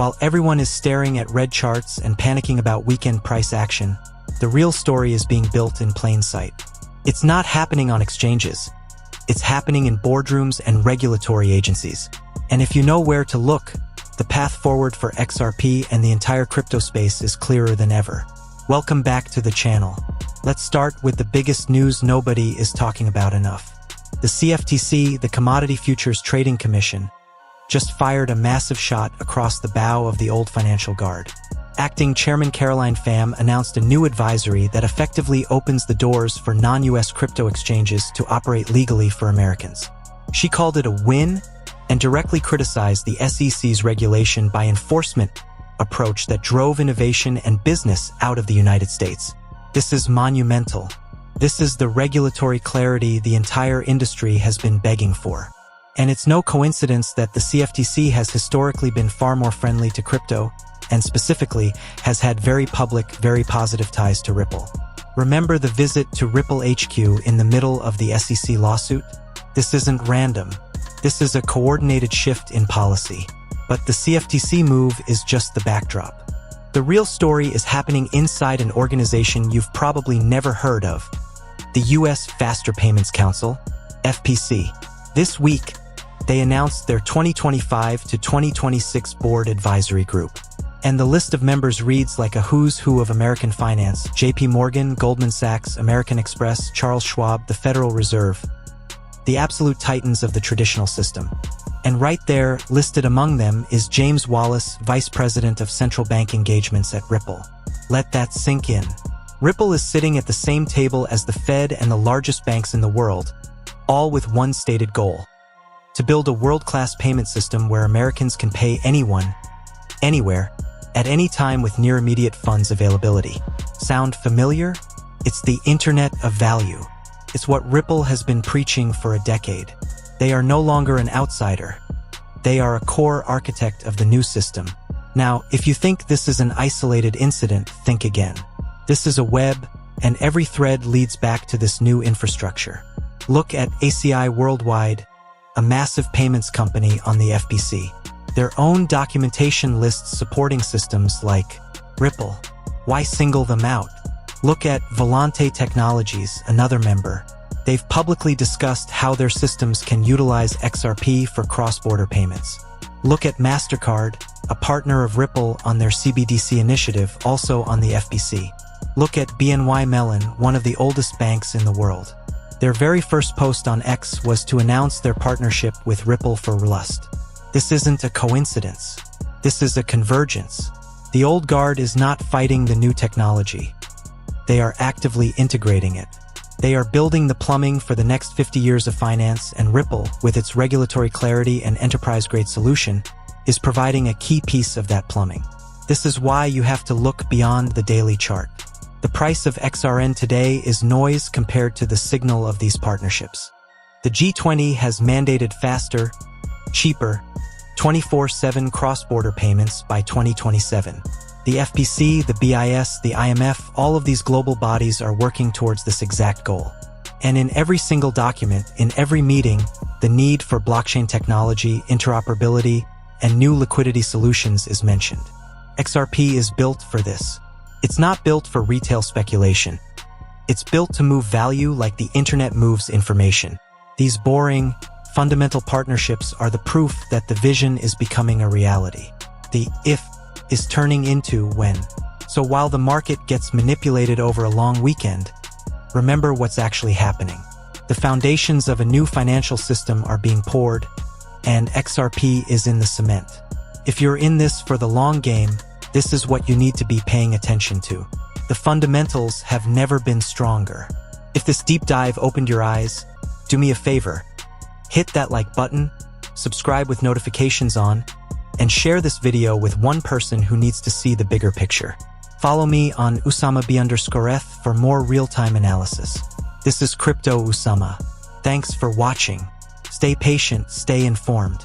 While everyone is staring at red charts and panicking about weekend price action, the real story is being built in plain sight. It's not happening on exchanges. It's happening in boardrooms and regulatory agencies. And if you know where to look, the path forward for XRP and the entire crypto space is clearer than ever. Welcome back to the channel. Let's start with the biggest news nobody is talking about enough. The CFTC, the Commodity Futures Trading Commission, just fired a massive shot across the bow of the old financial guard. Acting Chairman Caroline Pham announced a new advisory that effectively opens the doors for non-US crypto exchanges to operate legally for Americans. She called it a win and directly criticized the SEC's regulation by enforcement approach that drove innovation and business out of the United States. This is monumental. This is the regulatory clarity the entire industry has been begging for. And it's no coincidence that the CFTC has historically been far more friendly to crypto, and specifically has had very public, very positive ties to Ripple. Remember the visit to Ripple HQ in the middle of the SEC lawsuit? This isn't random. This is a coordinated shift in policy. But the CFTC move is just the backdrop. The real story is happening inside an organization you've probably never heard of, the US Faster Payments Council, FPC. This week, they announced their 2025 to 2026 board advisory group. And the list of members reads like a who's who of American finance: JP Morgan, Goldman Sachs, American Express, Charles Schwab, the Federal Reserve, the absolute titans of the traditional system. And right there, listed among them, is James Wallace, Vice President of Central Bank Engagements at Ripple. Let that sink in. Ripple is sitting at the same table as the Fed and the largest banks in the world, all with one stated goal: to build a world-class payment system where Americans can pay anyone, anywhere, at any time with near-immediate funds availability. Sound familiar? It's the Internet of Value. It's what Ripple has been preaching for a decade. They are no longer an outsider. They are a core architect of the new system. Now, if you think this is an isolated incident, think again. This is a web, and every thread leads back to this new infrastructure. Look at ACI Worldwide, a massive payments company on the FPC. Their own documentation lists supporting systems like Ripple. Why single them out? Look at Volante Technologies, another member. They've publicly discussed how their systems can utilize XRP for cross-border payments. Look at MasterCard, a partner of Ripple on their CBDC initiative, also on the FPC. Look at BNY Mellon, one of the oldest banks in the world. Their very first post on X was to announce their partnership with Ripple for Rust. This isn't a coincidence. This is a convergence. The old guard is not fighting the new technology. They are actively integrating it. They are building the plumbing for the next 50 years of finance, and Ripple, with its regulatory clarity and enterprise-grade solution, is providing a key piece of that plumbing. This is why you have to look beyond the daily chart. The price of XRN today is noise compared to the signal of these partnerships. The G20 has mandated faster, cheaper, 24/7 cross-border payments by 2027. The FPC, the BIS, the IMF, all of these global bodies are working towards this exact goal. And in every single document, in every meeting, the need for blockchain technology, interoperability, and new liquidity solutions is mentioned. XRP is built for this. It's not built for retail speculation. It's built to move value like the internet moves information. These boring, fundamental partnerships are the proof that the vision is becoming a reality. The if is turning into when. So while the market gets manipulated over a long weekend, remember what's actually happening. The foundations of a new financial system are being poured, and XRP is in the cement. If you're in this for the long game, this is what you need to be paying attention to. The fundamentals have never been stronger. If this deep dive opened your eyes, do me a favor. Hit that like button, subscribe with notifications on, and share this video with one person who needs to see the bigger picture. Follow me on Usama B_eth for more real-time analysis. This is Crypto Usama. Thanks for watching. Stay patient, stay informed.